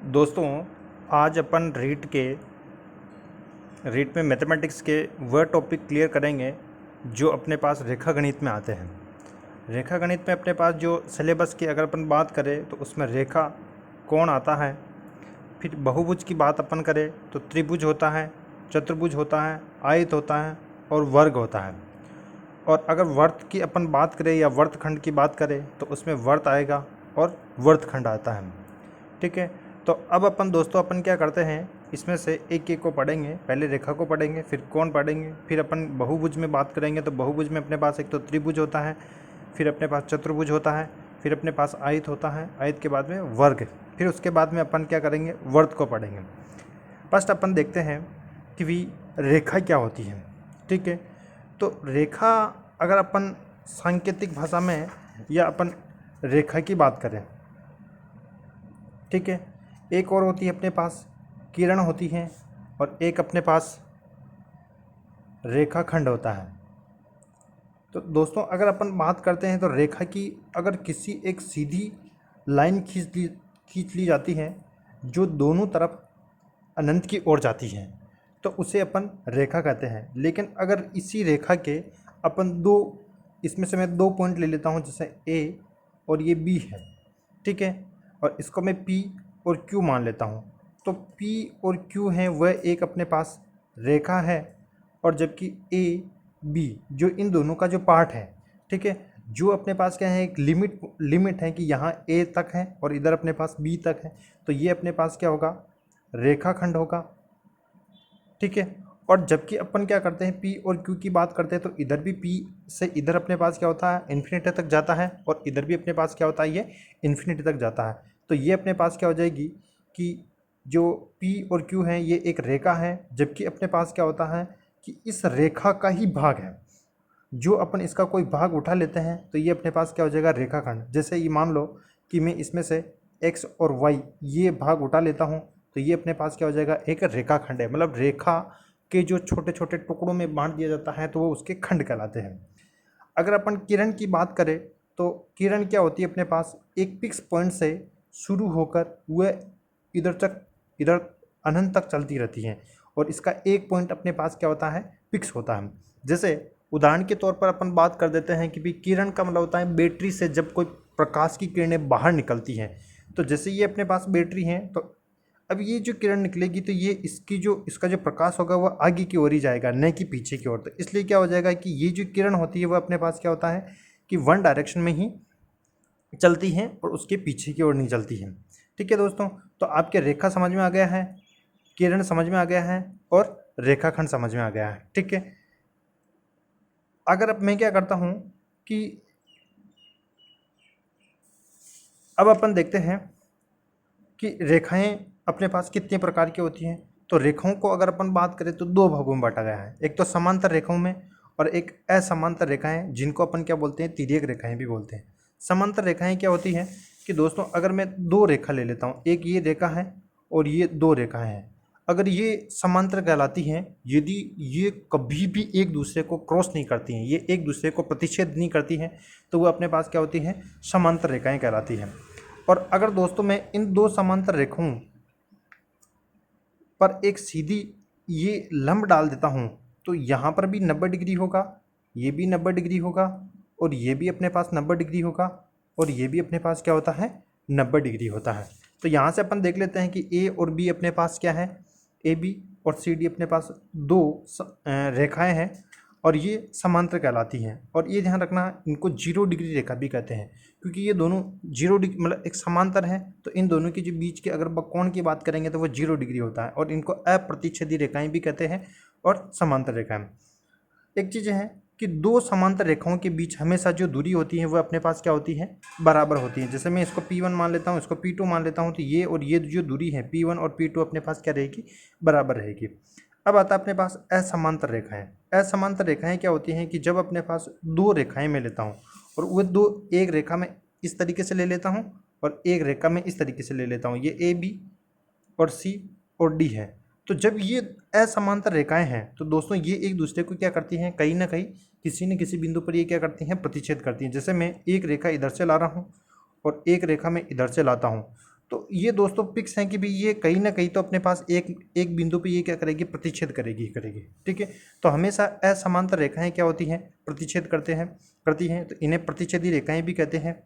दोस्तों, आज अपन रीट में मैथमेटिक्स के वह टॉपिक क्लियर करेंगे जो अपने पास रेखा गणित में आते हैं। रेखा गणित में अपने पास जो सिलेबस की अगर अपन बात करें तो उसमें रेखा, कोण आता है। फिर बहुभुज की बात अपन करें तो त्रिभुज होता है, चतुर्भुज होता है, आयत होता है और वर्ग होता है। और अगर वर्त की अपन बात करें या वर्तखंड की बात करें तो उसमें वर्त आएगा और वर्तखंड आता है। ठीक है, तो अब अपन दोस्तों क्या करते हैं, इसमें से एक एक को पढ़ेंगे। पहले रेखा को पढ़ेंगे, फिर कोण पढ़ेंगे, फिर अपन बहुभुज में बात करेंगे। तो बहुभुज में अपने पास एक तो त्रिभुज होता है, फिर अपने पास चतुर्भुज होता है, फिर अपने पास आयत होता है, आयत के बाद में वर्ग, फिर उसके बाद में अपन क्या करेंगे, वर्त को पढ़ेंगे। फर्स्ट अपन देखते हैं कि भी रेखा क्या होती है। ठीक है, तो रेखा अगर अपन सांकेतिक भाषा में या अपन रेखा की बात करें, ठीक है, एक और होती है अपने पास किरण होती है और एक अपने पास रेखाखंड होता है। तो दोस्तों अगर अपन बात करते हैं तो रेखा की अगर किसी एक सीधी लाइन खींच ली जाती है जो दोनों तरफ अनंत की ओर जाती है तो उसे अपन रेखा कहते हैं। लेकिन अगर इसी रेखा के अपन इसमें से मैं 2 पॉइंट ले लेता हूँ, जैसे ए और ये बी है, ठीक है, और इसको मैं पी और क्यू मान लेता हूँ। तो पी और क्यू है वह एक अपने पास रेखा है, और जबकि ए बी जो इन दोनों का जो पार्ट है, ठीक है, जो अपने पास क्या है, एक लिमिट है कि यहाँ ए तक है और इधर अपने पास बी तक है, तो ये अपने पास क्या होगा, रेखाखंड होगा। ठीक है, और जबकि अपन क्या करते हैं, पी और क्यू की बात करते हैं तो इधर भी पी से इधर अपने पास क्या होता है, इन्फिनिटी तक जाता है, और इधर भी अपने पास क्या होता है, ये इन्फिनिटी तक जाता है। तो ये अपने पास क्या हो जाएगी कि जो पी और क्यू है ये एक रेखा है, जबकि अपने पास क्या होता है कि इस रेखा का ही भाग है, जो अपन इसका कोई भाग उठा लेते हैं तो ये अपने पास क्या हो जाएगा, रेखाखंड। जैसे ये मान लो कि मैं इसमें से एक्स और वाई ये भाग उठा लेता हूँ तो ये अपने पास क्या हो जाएगा, एक रेखाखंड है। मतलब रेखा के जो छोटे छोटे टुकड़ों में बांट दिया जाता है तो वो उसके खंड कहलाते हैं। अगर अपन किरण की बात करें तो किरण क्या होती है, अपने पास एक फिक्स पॉइंट से शुरू होकर वह इधर अनंत तक चलती रहती है, और इसका एक पॉइंट अपने पास क्या होता है, फिक्स होता है। जैसे उदाहरण के तौर पर अपन बात कर देते हैं कि भी किरण का मतलब होता है बैटरी से जब कोई प्रकाश की किरणें बाहर निकलती हैं, तो जैसे ये अपने पास बैटरी है, तो अब ये जो किरण निकलेगी तो ये इसका जो प्रकाश होगा वह आगे की ओर ही जाएगा, न कि पीछे की ओर। तो इसलिए क्या हो जाएगा कि ये जो किरण होती है वह अपने पास क्या होता है कि वन डायरेक्शन में ही चलती है और उसके पीछे की ओर नहीं चलती है। ठीक है दोस्तों, तो आपके रेखा समझ में आ गया है, किरण समझ में आ गया है और रेखाखंड समझ में आ गया है। ठीक है, अगर अब मैं क्या करता हूं कि अब अपन देखते हैं कि रेखाएं अपने पास कितने प्रकार की होती हैं। तो रेखाओं को अगर अपन बात करें तो 2 भागों में बांटा गया है, एक तो समांतर रेखाओं में और एक असमांतर रेखाएं, जिनको अपन क्या बोलते हैं, तिर्यक रेखाएं भी बोलते हैं। समांतर रेखाएं क्या होती हैं कि दोस्तों अगर मैं 2 रेखा ले लेता हूँ, एक ये रेखा है और ये 2 रेखाएं हैं, अगर ये समांतर कहलाती हैं यदि ये कभी भी एक दूसरे को क्रॉस नहीं करती हैं, ये एक दूसरे को प्रतिच्छेद नहीं करती हैं, तो वो अपने पास क्या होती हैं, समांतर रेखाएं कहलाती हैं। और अगर दोस्तों मैं इन 2 समांतर रेखाओं पर एक सीधी ये लंब डाल देता हूँ तो यहाँ पर भी 90 डिग्री होगा, ये भी 90 डिग्री होगा, और ये भी अपने पास 90 डिग्री होगा, और ये भी अपने पास क्या होता है, 90 डिग्री होता है। तो यहाँ से अपन देख लेते हैं कि ए और बी अपने पास क्या है, ए बी और सी डी अपने पास 2 रेखाएं हैं और ये समांतर कहलाती हैं। और ये ध्यान रखना, इनको 0 डिग्री रेखा भी कहते हैं, क्योंकि ये दोनों 0 डिग्री मतलब एक समांतर है, तो इन दोनों की जो बीच के अगर कोण की बात करेंगे तो वो 0 डिग्री होता है, और इनको अप्रतिच्छेदी रेखाएं भी कहते हैं और समांतर रेखाएं। एक चीज़ है कि 2 समांतर रेखाओं के बीच हमेशा जो दूरी होती है वह अपने पास क्या होती है, बराबर होती है। जैसे मैं इसको P1 मान लेता हूँ, इसको P2 मान लेता हूँ, तो ये और ये जो दूरी है P1 और P2 अपने पास क्या रहेगी, बराबर रहेगी। अब आता है अपने पास असमांतर रेखाएं। असमांतर रेखाएं क्या होती हैं कि जब अपने पास 2 रेखाएं मैं लेता हूँ और वह एक रेखा में इस तरीके से ले लेता हूँ और एक रेखा में इस तरीके से ले लेता हूँ, ये ए बी और सी और डी है। तो जब ये असमांतर रेखाएं हैं तो दोस्तों ये एक दूसरे को क्या करती हैं, कहीं ना कहीं किसी न किसी बिंदु पर ये क्या करती हैं, प्रतिच्छेद करती हैं। जैसे मैं एक रेखा इधर से ला रहा हूँ और एक रेखा मैं इधर से लाता हूँ, तो ये दोस्तों फिक्स हैं कि भी ये कहीं ना कहीं तो अपने पास एक एक बिंदु पे ये क्या करेगी, प्रतिच्छेद करेगी करेगी। ठीक है, तो हमेशा असमांतर रेखाएं क्या होती हैं, प्रतिच्छेद करती हैं, तो इन्हें प्रतिच्छेदी रेखाएं भी कहते हैं।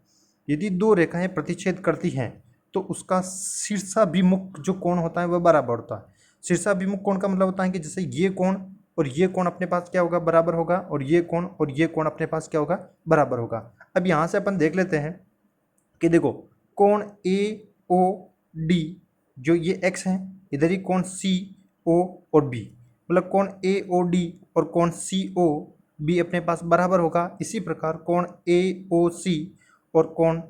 यदि दो रेखाएं प्रतिच्छेद करती हैं तो उसका शीर्षाभिमुख जो कोण होता है वह बराबर होता है। शीर्षाभिमुख कोण का मतलब होता है कि जैसे ये कोण और ये कोण अपने पास क्या होगा, बराबर होगा, और ये कोण और ये कोण अपने पास क्या होगा, बराबर होगा। अब यहाँ से अपन देख लेते हैं कि देखो कोण ए ओ डी जो ये एक्स है, इधर ही कोण सी ओ और बी, मतलब कोण ए ओ डी और कोण सी ओ बी अपने पास बराबर होगा। इसी प्रकार कोण ए ओ सी और कोण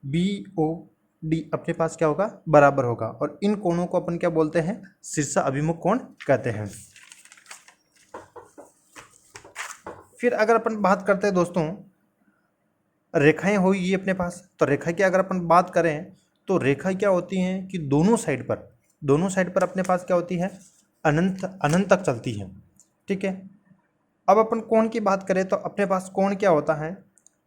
बी ओ डी अपने पास क्या होगा, बराबर होगा, और इन कोणों को अपन क्या बोलते हैं, शीर्ष अभिमुख कोण कहते हैं। फिर अगर अपन बात करते हैं दोस्तों रेखाएं हुई ये अपने पास, तो रेखा की अगर अपन बात करें तो रेखा क्या होती हैं कि दोनों साइड पर अपने पास क्या होती है, अनंत तक चलती है। ठीक है, अब अपन कोण की बात करें तो अपने पास कोण क्या होता है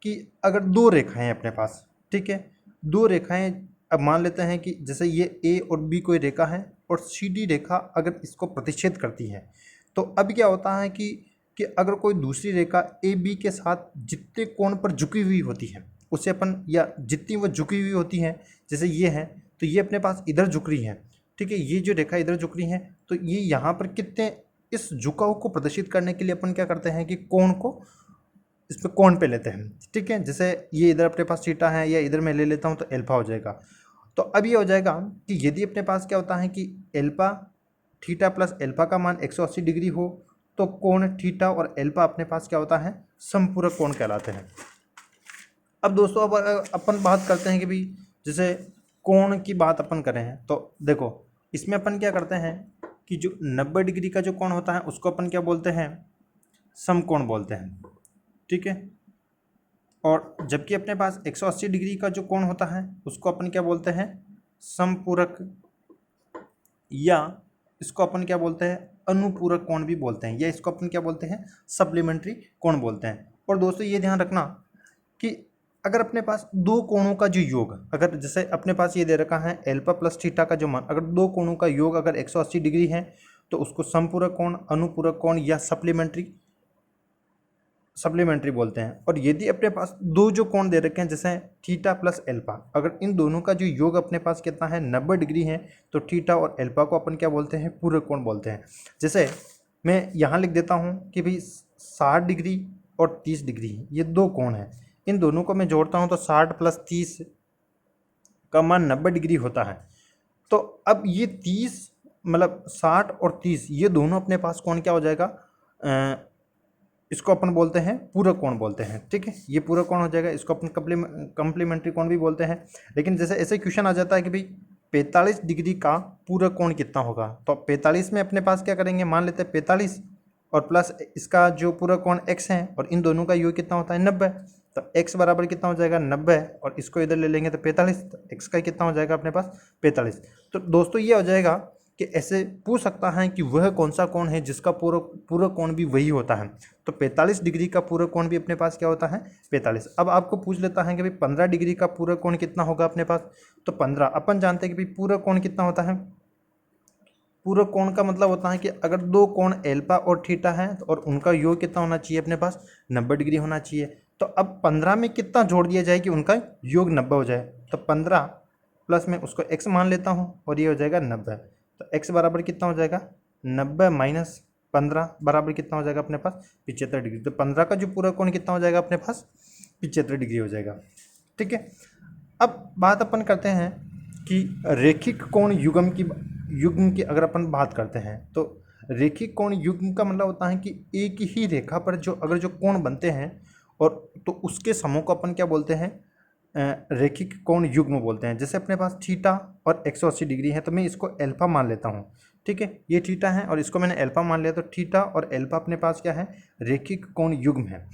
कि अगर दो रेखाएं अपने पास, ठीक है, दो रेखाएं, अब मान लेते हैं कि जैसे ये ए और बी कोई रेखा है और सी डी रेखा अगर इसको प्रतिच्छेद करती है, तो अब क्या होता है कि अगर कोई दूसरी रेखा ए बी के साथ जितने कोण पर झुकी हुई होती है उसे अपन, या जितनी वो झुकी हुई होती हैं, जैसे ये है तो ये अपने पास इधर झुक रही है। ठीक है, ये जो रेखा इधर झुक रही है तो ये यहाँ पर कितने, इस झुकाव को प्रदर्शित करने के लिए अपन क्या करते हैं कि कोण को इस पर कोण पे लेते हैं। ठीक है, जैसे ये इधर अपने पास थीटा है या इधर मैं ले लेता हूँ तो एल्फा हो जाएगा। तो अब ये हो जाएगा कि यदि अपने पास क्या होता है कि एल्फा थीटा प्लस एल्फा का मान 180 डिग्री हो तो कोण थीटा और एल्फा अपने पास क्या होता है, समपूरक कोण कहलाते हैं। अब दोस्तों अब अपन बात करते हैं कि भाई जैसे कोण की बात अपन करें हैं तो देखो इसमें अपन क्या करते हैं कि जो 90 डिग्री का जो कोण होता है उसको अपन क्या बोलते हैं, समकोण बोलते हैं। ठीक है, और जबकि अपने पास 180 डिग्री का जो कोण होता है उसको अपन क्या बोलते हैं, समपूरक, या इसको अपन क्या बोलते हैं, अनुपूरक कोण भी बोलते हैं, या इसको अपन क्या बोलते हैं, सप्लीमेंट्री कोण बोलते हैं। और दोस्तों ये ध्यान रखना कि अगर अपने पास दो कोणों का जो योग, अगर जैसे अपने पास ये दे रखा है एल्फा प्लस थीटा का जो मान, अगर दो कोणों का योग अगर 180 डिग्री है तो उसको समपूरक कोण, अनुपूरक कोण या सप्लीमेंट्री बोलते हैं। और यदि अपने पास दो जो कोण दे रखे हैं जैसे थीटा प्लस एल्फा, अगर इन दोनों का जो योग अपने पास कितना है, 90 डिग्री है, तो थीटा और एल्फा को अपन क्या बोलते हैं, पूरक कोण बोलते हैं। जैसे मैं यहाँ लिख देता हूँ कि भाई 60 डिग्री और 30 डिग्री ये दो कोण हैं, इन दोनों को मैं जोड़ता हूँ तो 60 प्लस 30 का मान 90 डिग्री होता है। तो अब ये 30 मतलब 60 और 30 ये दोनों अपने पास कोण क्या हो जाएगा, इसको अपन बोलते हैं पूरक कोण बोलते हैं। ठीक है, ये पूरक कोण हो जाएगा, इसको अपन कंप्लीमेंट्री कोण भी बोलते हैं। लेकिन जैसे ऐसे क्वेश्चन आ जाता है कि भाई 45 डिग्री का पूरक कोण कितना होगा, तो 45 में अपने पास क्या करेंगे, मान लेते हैं 45 और प्लस इसका जो पूरक कोण x है और इन दोनों का योग कितना होता है, 90, तो x बराबर कितना हो जाएगा, 90, और इसको इधर ले लेंगे तो 45, तो x का कितना हो जाएगा अपने पास, 45। तो दोस्तों ये हो जाएगा कि ऐसे पूछ सकता है कि वह कौन सा कोण है जिसका पूरक कोण भी वही होता है, तो 45 डिग्री का पूरक कोण भी अपने पास क्या होता है, 45। अब आपको पूछ लेता है कि भाई 15 डिग्री का पूरक कोण कितना होगा अपने पास, तो 15 अपन जानते हैं कि भाई पूरक कोण कितना होता है, पूरक कोण का मतलब होता है कि अगर दो कोण एल्फा और थीटा है और उनका योग कितना होना चाहिए अपने पास, 90 डिग्री होना चाहिए। तो अब 15 में कितना जोड़ दिया जाए कि उनका योग 90 हो जाए, तो 15 प्लस में उसको x मान लेता हूँ और ये हो जाएगा 90, तो x बराबर कितना हो जाएगा, 90 माइनस 15 बराबर कितना हो जाएगा अपने पास, 75 डिग्री। तो 15 का जो पूरक कोण कितना हो जाएगा अपने पास, 75 डिग्री हो जाएगा। ठीक है, अब बात अपन करते हैं कि रेखिक कोण युग्म की अगर अपन बात करते हैं तो रेखिक कोण युग्म का मतलब होता है कि एक ही रेखा पर अगर जो कोण बनते हैं और तो उसके समूह को अपन क्या बोलते हैं, रेखिक कोण युग्म बोलते हैं। जैसे अपने पास थीटा और 180 डिग्री है तो मैं इसको एल्फा मान लेता हूँ। ठीक है, ये थीटा है और इसको मैंने एल्फा मान लिया, तो थीटा और एल्फा अपने पास क्या है, रेखिक कोण युग्म है।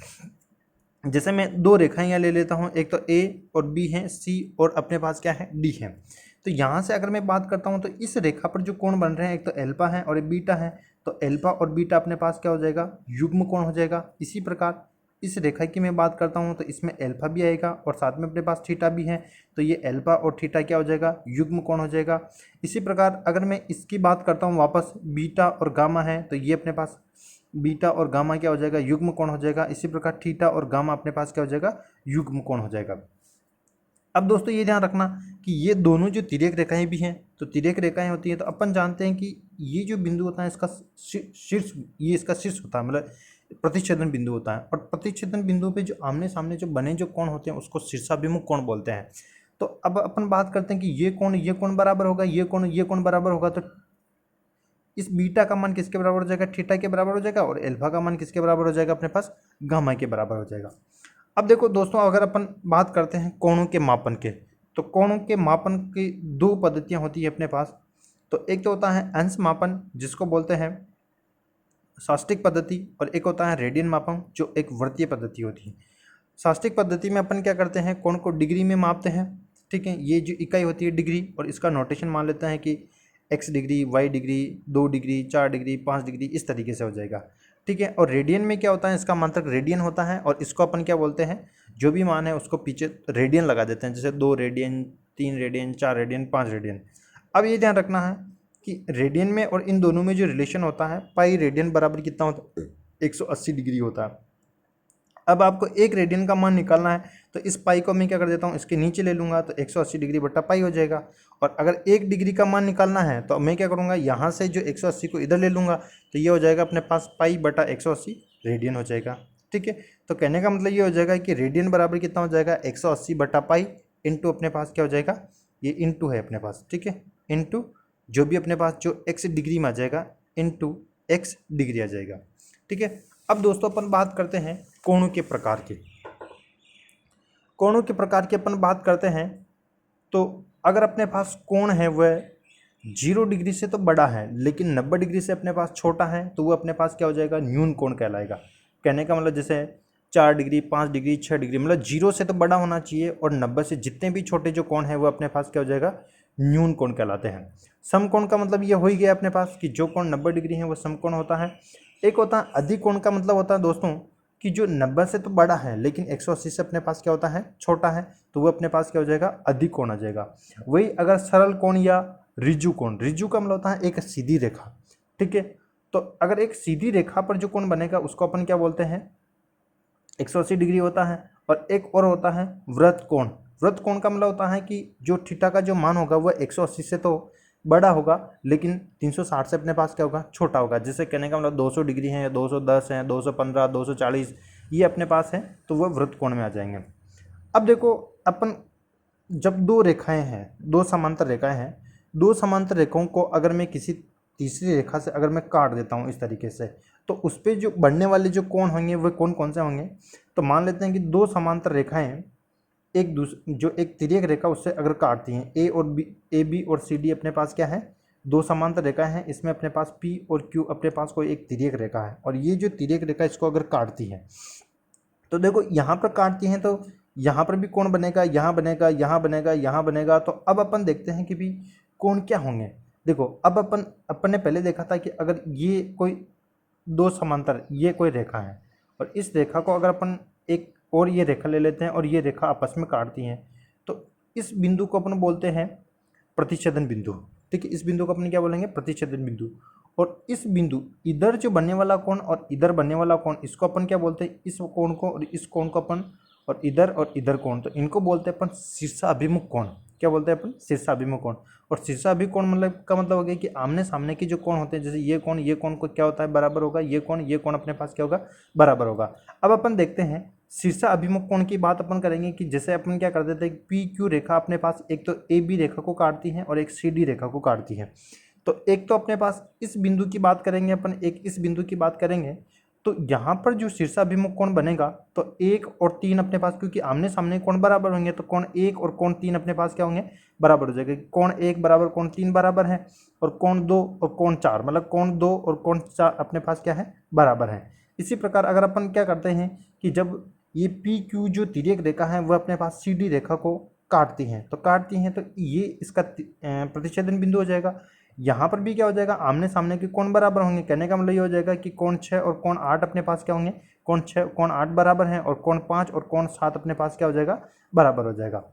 जैसे मैं दो रेखाएं यहाँ ले लेता हूँ, एक तो ए और बी है, सी और अपने पास क्या है, डी है। तो यहाँ से अगर मैं बात करता हूँ तो इस रेखा पर जो कोण बन रहे हैं एक तो एल्फा है और एक बीटा है, तो एल्फा और बीटा अपने पास क्या हो जाएगा, युग्म कोण हो जाएगा। इसी प्रकार इस रेखा की मैं बात करता हूँ तो इसमें अल्फा भी आएगा और साथ में अपने पास थीटा भी है, तो ये अल्फा और थीटा क्या हो जाएगा, युग्म कोण हो जाएगा। इसी प्रकार अगर मैं इसकी बात करता हूँ वापस, बीटा और गामा है, तो ये अपने पास बीटा और गामा क्या हो जाएगा, युग्म कोण हो जाएगा। इसी प्रकार थीटा और गामा अपने पास क्या हो जाएगा, युग्म कोण हो जाएगा। अब दोस्तों ये ध्यान रखना कि ये दोनों जो तिर्यक रेखाएं भी हैं, तो तिर्यक रेखाएं होती हैं तो अपन जानते हैं कि ये जो बिंदु होता है इसका शीर्ष, ये इसका शीर्ष होता है, मतलब प्रतिच्छेदन बिंदु होता है। और प्रतिच्छेदन बिंदु पे जो आमने सामने जो बने जो कोण होते हैं उसको शीर्षाभिमुख कोण बोलते हैं। तो अब अपन बात करते हैं कि ये कोण बराबर होगा, ये कोण बराबर होगा, तो इस बीटा का मान किसके बराबर हो जाएगा, थीटा के बराबर हो जाएगा, और अल्फा का मान किसके बराबर हो जाएगा, अपने पास गामा के बराबर हो जाएगा। अब देखो दोस्तों, अगर अपन बात करते हैं कोणों के मापन के, तो कोणों के मापन की दो पद्धतियां होती है अपने पास। तो एक तो होता है अंश मापन, जिसको बोलते हैं साष्टिक पद्धति, और एक होता है रेडियन मापन, जो एक वृत्तीय पद्धति होती है। साष्टिक पद्धति में अपन क्या करते हैं, कोण को डिग्री में मापते हैं, ठीक है। ये जो इकाई होती है डिग्री, और इसका नोटेशन मान लेते हैं कि x degree, y degree, 2 degree, 4 degree, 5 degree, इस तरीके से हो जाएगा, ठीक है। और रेडियन में क्या होता है, इसका मात्रक रेडियन होता है, और इसको अपन क्या बोलते हैं, जो भी मान है उसको पीछे रेडियन लगा देते हैं, जैसे 2 रेडियन, 3 रेडियन, 4 रेडियन, 5 रेडियन। अब ये ध्यान रखना है कि रेडियन में और इन दोनों में जो रिलेशन होता है, पाई रेडियन बराबर कितना होता है, 180 डिग्री होता है। अब आपको एक रेडियन का मान निकालना है, तो इस पाई को मैं क्या कर देता हूँ, इसके नीचे ले लूँगा, तो 180 डिग्री बट्टा पाई हो जाएगा। और अगर 1 डिग्री का मान निकालना है तो मैं क्या करूँगा, यहाँ से जो 180 को इधर ले लूँगा, तो ये हो जाएगा अपने पास पाई बटा 180 रेडियन हो जाएगा, ठीक है। तो कहने का मतलब ये हो जाएगा कि रेडियन बराबर कितना हो जाएगा, 180 बटा पाई इंटू अपने पास क्या हो जाएगा, ये इंटू है अपने पास, ठीक है, इंटू जो भी अपने पास जो x डिग्री में आ जाएगा, इंटू x डिग्री आ जाएगा, ठीक है। अब दोस्तों अपन बात करते हैं कोणों के प्रकार की। कोणों के प्रकार की अपन बात करते हैं, तो अगर अपने पास कोण है वह 0 डिग्री से तो बड़ा है, लेकिन 90 डिग्री से अपने पास छोटा है, तो वो अपने पास क्या हो जाएगा, न्यून कोण कहलाएगा। कहने का मतलब जैसे 4 डिग्री, 5 डिग्री, 6 डिग्री, मतलब 0 से तो बड़ा होना चाहिए, और 90 से जितने भी छोटे जो कोण है वो अपने पास क्या हो जाएगा, न्यून कोण कहलाते हैं। समकोण का मतलब ये हो ही गया अपने पास कि जो कोण 90 डिग्री है वो समकोण होता है। एक होता है अधिक कोण का मतलब होता है दोस्तों कि जो 90 से तो बड़ा है लेकिन 180 से अपने पास क्या होता है, छोटा है, तो वो अपने पास क्या हो जाएगा, अधिक कोण आ जाएगा। वही अगर सरल कोण या रिजु कोण, रिजु का मतलब होता है एक सीधी रेखा, ठीक है। तो अगर एक सीधी रेखा पर जो कोण बनेगा उसको अपन क्या बोलते हैं, 180 डिग्री होता है। और एक और होता है वृत्त कोण। वृत्त कोण का मतलब होता है कि जो थीटा का जो मान होगा वह 180 से तो बड़ा होगा, लेकिन 360 से अपने पास क्या होगा, छोटा होगा। जैसे कहने का मतलब 200 डिग्री है, 210 है, 215, 240, ये अपने पास है, तो वह वृत्त कोण में आ जाएंगे। अब देखो, अपन जब दो रेखाएं हैं, दो समांतर रेखाएं हैं, दो समांतर रेखाओं को अगर मैं किसी तीसरी रेखा से अगर मैं काट देता हूँ इस तरीके से, तो उस पर जो बढ़ने वाले जो कोण होंगे वह कौन से होंगे। तो मान लेते हैं कि दो समांतर रेखाएं एक दूसरे, जो एक तिर्यक रेखा उससे अगर काटती हैं, ए बी और सी डी अपने पास क्या है, दो समांतर रेखा हैं। इसमें अपने पास पी और क्यू अपने पास कोई एक तिर्यक रेखा है, और ये जो तिर्यक रेखा इसको अगर काटती है, तो देखो यहाँ पर काटती हैं तो यहाँ पर भी कोण बनेगा, यहाँ बनेगा, यहाँ बनेगा, यहाँ बनेगा। तो अब अपन देखते हैं कि भी कोण क्या होंगे। देखो, अब अपन ने पहले देखा था कि अगर ये कोई दो समांतर, ये कोई रेखा है, और इस रेखा को अगर अपन एक और ये रेखा ले लेते हैं और ये रेखा आपस में काटती हैं, तो इस बिंदु को अपन बोलते हैं प्रतिच्छेदन बिंदु, ठीक है। इस बिंदु को अपन क्या बोलेंगे, प्रतिच्छेदन बिंदु। और इस बिंदु इधर जो बनने वाला कोण और इधर बनने वाला कोण, इसको अपन क्या बोलते हैं, इस कोण को और इस कोण को अपन, और इधर कोण, तो इनको बोलते हैं अपन शीर्षाभिमुख कोण। क्या बोलते हैं अपन, शीर्षाभिमुख कोण। और शीर्षाभिमुख कोण मतलब का मतलब हो गया कि आमने सामने के जो कोण होते हैं, जैसे ये कोण को क्या होता है, बराबर होगा, ये कोण अपने पास क्या होगा, बराबर होगा। अब अपन देखते हैं शीर्षाभिमुख कोण की बात अपन करेंगे कि जैसे अपन क्या कर देते हैं, पी क्यू रेखा अपने पास एक तो ए बी रेखा को काटती है और एक सी डी रेखा को काटती है। तो एक तो अपने पास इस बिंदु की बात करेंगे अपन, एक इस बिंदु की बात करेंगे, तो यहाँ पर जो शीर्षाभिमुख कोण बनेगा, तो 1 और 3 अपने पास, क्योंकि आमने सामने कोण बराबर होंगे, तो कोण 1 और कोण 3 अपने पास क्या होंगे, बराबर हो जाएगा। कोण 1 बराबर कोण 3 बराबर है, और कोण 2 और कोण 4, मतलब कोण 2 और कोण 4 अपने पास क्या है, बराबर है। इसी प्रकार अगर अपन क्या करते हैं कि जब ये पी क्यू जो तिर्यक रेखा है वह अपने पास सी डी रेखा को काटती हैं, तो ये इसका प्रतिच्छेदन बिंदु हो जाएगा। यहाँ पर भी क्या हो जाएगा, आमने सामने के कोण बराबर होंगे। कहने का मतलब ये हो जाएगा कि कोण 6 और कोण 8 अपने पास क्या होंगे, कोण 6 कोण 8 बराबर हैं और कोण 5 और कोण 7 अपने पास क्या हो जाएगा, बराबर हो जाएगा।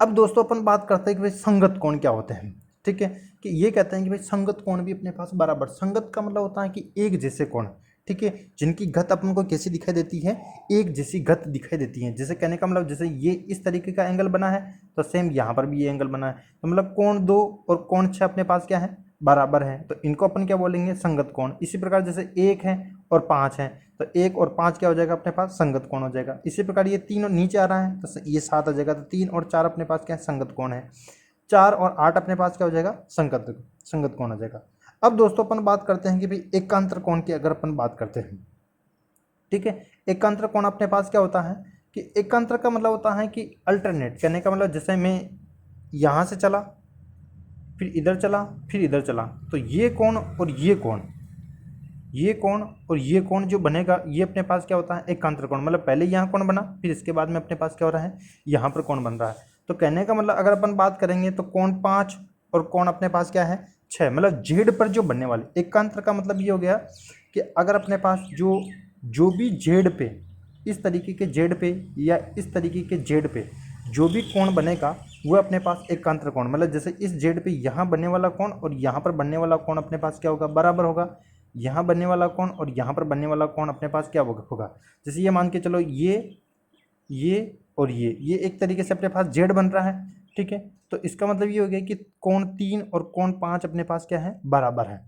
अब दोस्तों अपन बात करते हैं कि भाई संगत कोण क्या होते हैं। ठीक है, कि ये कहते हैं कि भाई संगत कोण भी अपने पास बराबर, संगत का मतलब होता है कि एक जैसे कोण, ठीक है, जिनकी घत अपन को कैसी दिखाई देती है, एक जैसी घत दिखाई देती है। जैसे कहने का मतलब जैसे ये इस तरीके का एंगल बना है तो सेम यहाँ पर भी ये एंगल बना है, तो मतलब कोण 2 और कोण 6 अपने पास क्या है, बराबर है, तो इनको अपन क्या बोलेंगे, संगत कोण। इसी प्रकार जैसे 1 है और 5 है तो 1 और 5 क्या हो जाएगा अपने पास, संगत कोण हो जाएगा। इसी प्रकार ये 3 और नीचे आ रहा है तो ये 7 आ जाएगा, तो 3 और 4 अपने पास क्या है, संगत कोण है। 4 और 8 अपने पास क्या हो जाएगा, संगत कोण हो जाएगा। अब दोस्तों अपन बात करते हैं कि भाई एकांतर कोण की अगर अपन बात करते हैं, ठीक है, एकांतर कोण अपने पास क्या होता है कि एकांतर का मतलब होता है कि अल्टरनेट, कहने का मतलब जैसे मैं यहाँ से चला फिर इधर चला फिर इधर चला, तो ये कोण और ये कोण, ये कोण और ये कोण जो बनेगा ये अपने पास क्या होता है, एकांतर कोण। मतलब पहले यहाँ कोण बना फिर इसके बाद में अपने पास क्या हो रहा है, यहाँ पर कोण बन रहा है। तो कहने का मतलब अगर अपन बात करेंगे तो कोण 5 और कोण अपने पास क्या है, 6, मतलब जेड पर जो बनने वाले एकांतर का मतलब ये हो गया कि अगर अपने पास जो भी जेड पे, इस तरीके के जेड पे या इस तरीके के जेड पे जो भी कोण बनेगा वो अपने पास एकांतर कोण, मतलब जैसे इस जेड पे यहाँ बनने वाला कोण और यहाँ पर बनने वाला कोण अपने पास क्या होगा, बराबर होगा। यहाँ बनने वाला कोण और यहाँ पर बनने वाला कोण अपने पास क्या होगा, जैसे ये मान के चलो ये और ये एक तरीके से अपने पास जेड बन रहा है, ठीक है, तो इसका मतलब ये हो गया कि कोण 3 और कोण 5 अपने पास क्या है, बराबर है।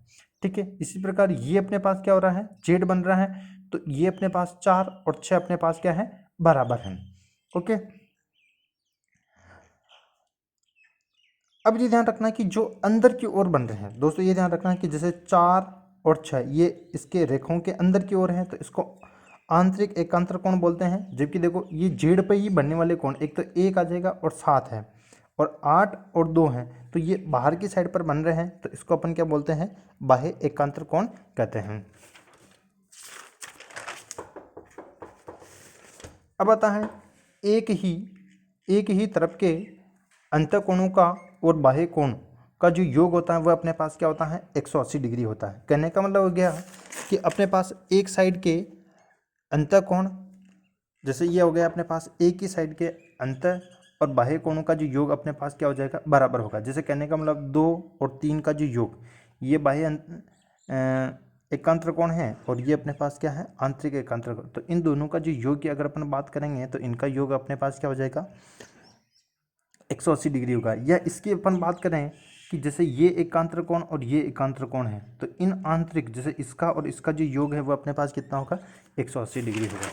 ठीक है, इसी प्रकार ये अपने पास क्या हो रहा है, जेड बन रहा है, तो ये अपने पास 4 और 6 अपने पास क्या है, बराबर है। ओके, अब ये ध्यान रखना है कि जो अंदर की ओर बन रहे हैं दोस्तों, ये ध्यान रखना है कि जैसे 4 और 6 ये इसके रेखाओं के अंदर की ओर है तो इसको आंतरिक एकांतर कोण बोलते हैं। जबकि देखो ये जेड पे ही बनने वाले कोण, एक तो 1 आ जाएगा और 7 है और 8 और 2 हैं, तो ये बाहर की साइड पर बन रहे हैं तो इसको अपन क्या बोलते हैं, बाह्य एकांतर कोण कहते हैं। अब आता है एक ही तरफ के अंतःकोणों का और बाह्य कोण का जो योग होता है वह अपने पास क्या होता है, 180 डिग्री होता है। कहने का मतलब हो गया कि अपने पास एक साइड के अंतःकोण, जैसे ये हो गया अपने पास एक ही साइड के अंतः और बाह्य कोणों का जो योग अपने पास क्या हो जाएगा, बराबर होगा। जैसे कहने का मतलब 2 और 3 का जो योग, ये बाह्य एकांतर कोण है और ये अपने पास क्या है, आंतरिक एकांतर कोण। तो इन दोनों का जो योग की अगर अपन बात करेंगे तो इनका योग अपने पास क्या हो जाएगा, 180 डिग्री होगा। या इसकी अपन बात करें कि जैसे ये एकांतर कोण और ये एकांतर कोण है तो इन आंतरिक जैसे इसका और इसका जो योग है वो अपने पास कितना होगा, 180 डिग्री होगा।